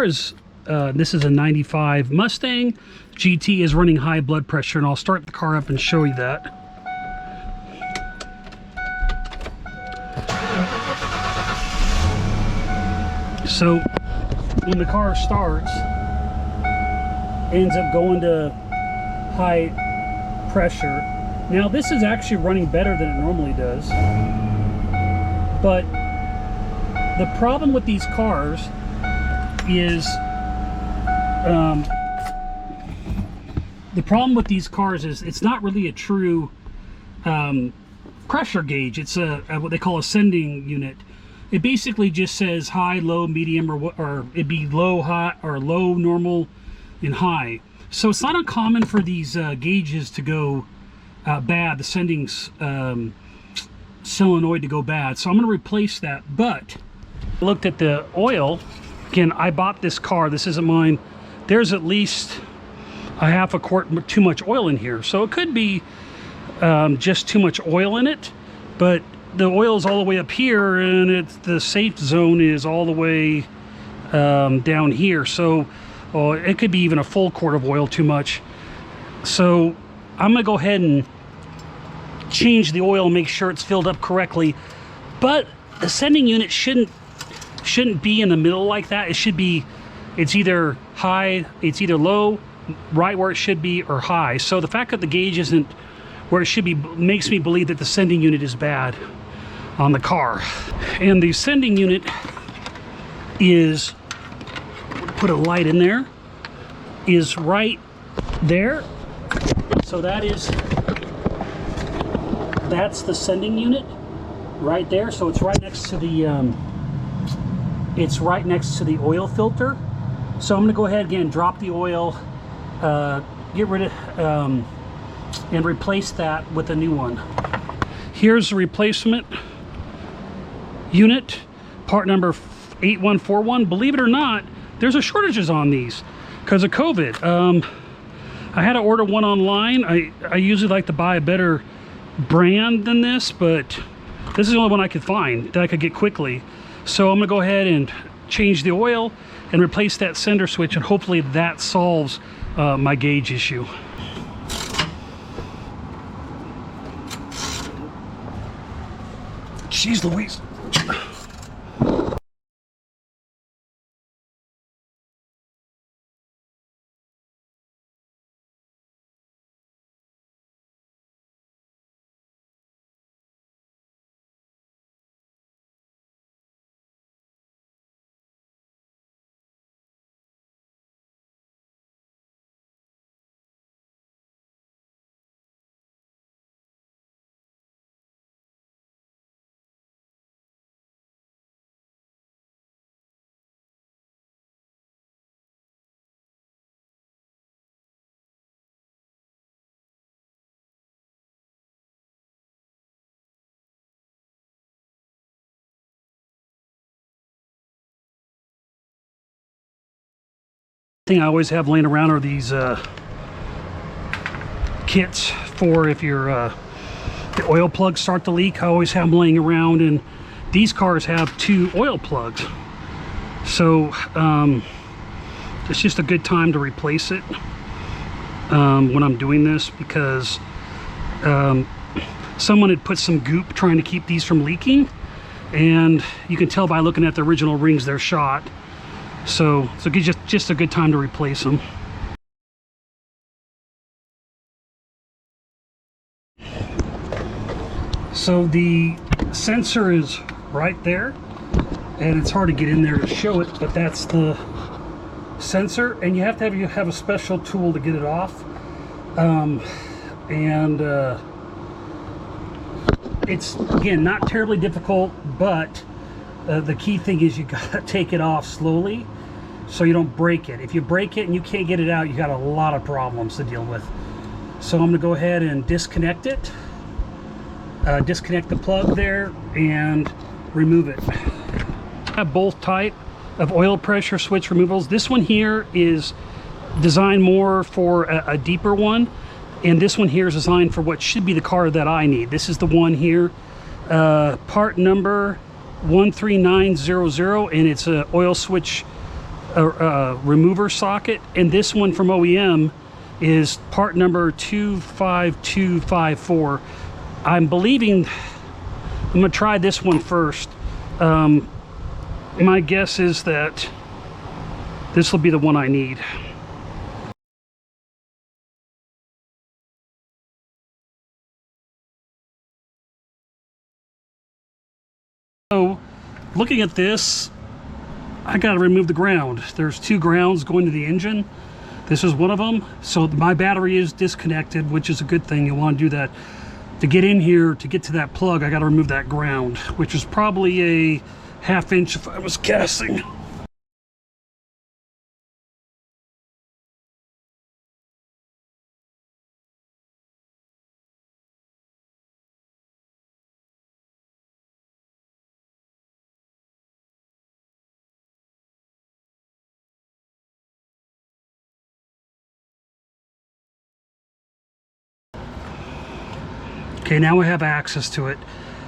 is, this is a 95 Mustang GT, is running high blood pressure, and I'll start the car up and show you that. So when the car starts, ends up going to high pressure. Now this is actually running better than it normally does, but the problem with these cars is it's not really a true pressure gauge. It's a what they call a sending unit. It basically just says high, low, medium, or it'd be low, high, or low, normal, and high. So it's not uncommon for these gauges to go bad, the sending solenoid to go bad. So I'm going to replace that. But I looked at the oil. Again, I bought this car. This isn't mine. There's at least a half a quart too much oil in here. So it could be just too much oil in it. But the oil is all the way up here, and the safe zone is all the way down here. So it could be even a full quart of oil too much. So I'm gonna go ahead and change the oil and make sure it's filled up correctly. But the sending unit shouldn't be in the middle like that. It should be, it's either high, it's either low, right where it should be, or high. So the fact that the gauge isn't where it should be makes me believe that the sending unit is bad on the car. And the sending unit is, put a light in there, is right there. So that's the sending unit right there. So it's right next to the oil filter. So I'm going to go ahead again, drop the oil, get rid of and replace that with a new one. Here's the replacement unit, part number 8141. Believe it or not, there's a shortages on these because of COVID. I had to order one online. I usually like to buy a better brand than this, but this is the only one I could find that I could get quickly. So I'm gonna go ahead and change the oil and replace that sender switch, and hopefully that solves my gauge issue. Jeez Louise. Thing I always have laying around are these kits for if your the oil plugs start to leak. I always have them laying around, and these cars have 2 oil plugs, so it's just a good time to replace it when I'm doing this, because someone had put some goop trying to keep these from leaking, and you can tell by looking at the original rings they're shot. So it's just a good time to replace them. So the sensor is right there, and it's hard to get in there to show it, but that's the sensor, and you have to have a special tool to get it off. It's, again, not terribly difficult, but the key thing is you gotta take it off slowly so you don't break it. If you break it and you can't get it out, you got a lot of problems to deal with. So I'm gonna go ahead and disconnect it, disconnect the plug there, and remove it. I have both type of oil pressure switch removals. This one here is designed more for a deeper one, and this one here is designed for what should be the car that I need. This is the one here, part number 13900, and it's a oil switch remover socket, and this one from OEM is part number 25254. I'm believing I'm gonna try this one first. My guess is that this will be the one I need. So looking at this, I got to remove the ground. There's two grounds going to the engine. This is one of them. So my battery is disconnected, which is a good thing. You want to do that. To get in here, to get to that plug, I got to remove that ground, which is probably a ½ inch if I was guessing. Okay, now I have access to it.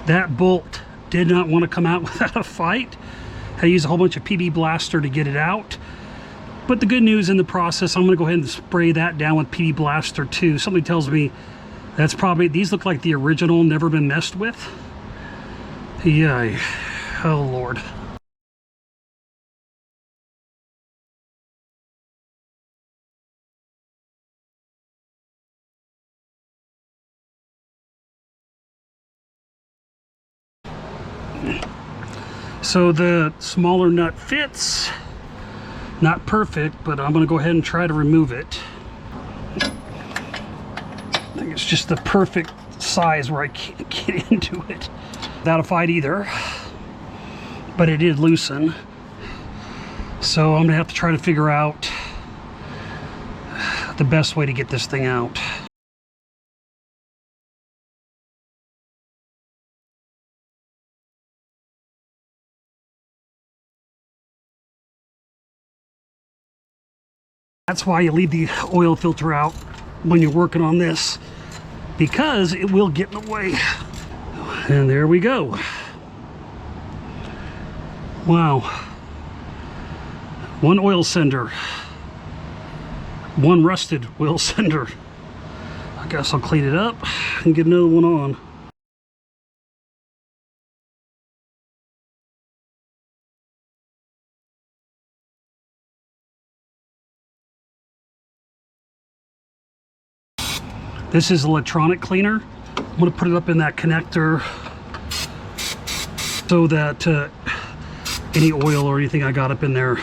That bolt did not want to come out without a fight. I had to use a whole bunch of PB Blaster to get it out. But the good news in the process, I'm going to go ahead and spray that down with PB Blaster too. Something tells me that's probably, these look like the original, never been messed with. Yeah, oh Lord. So the smaller nut fits, not perfect, but I'm gonna go ahead and try to remove it. I think it's just the perfect size where I can't get into it without a fight either, but it did loosen. So I'm gonna have to try to figure out the best way to get this thing out. That's why you leave the oil filter out when you're working on this, because it will get in the way. And there we go. Wow. One oil sender. One rusted oil sender. I guess I'll clean it up and get another one on. This is electronic cleaner. I'm going to put it up in that connector so that any oil or anything I got up in there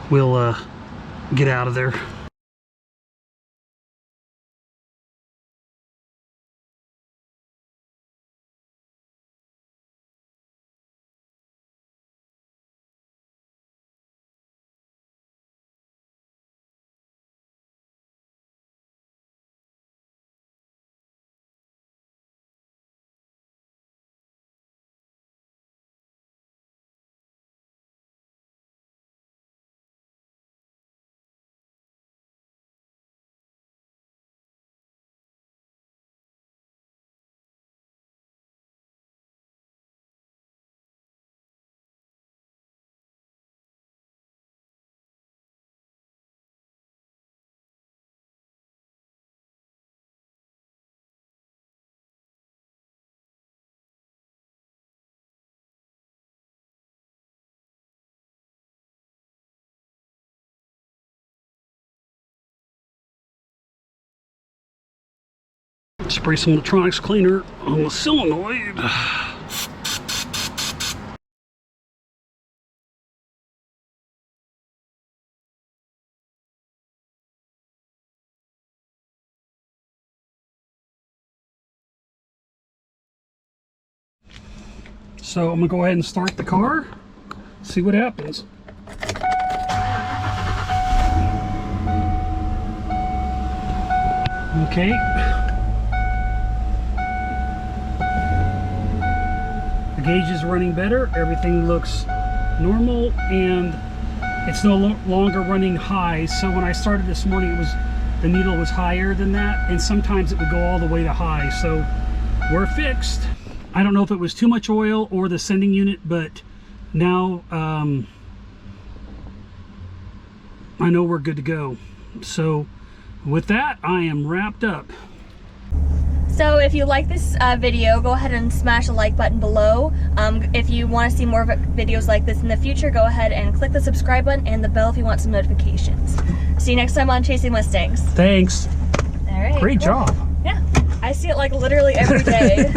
will get out of there. Spray some electronics cleaner on the solenoid. So I'm gonna go ahead and start the car, see what happens. Okay. The gauge is running better, everything looks normal, and it's no longer running high. So when I started this morning, it was, the needle was higher than that, and sometimes it would go all the way to high. So we're fixed. I don't know if it was too much oil or the sending unit, but now I know we're good to go. So with that, I am wrapped up. So if you like this video, go ahead and smash the like button below. If you want to see more videos like this in the future, go ahead and click the subscribe button and the bell if you want some notifications. See you next time on Chasing Mustangs. Thanks. All right. Great job. Yeah, I see it like literally every day.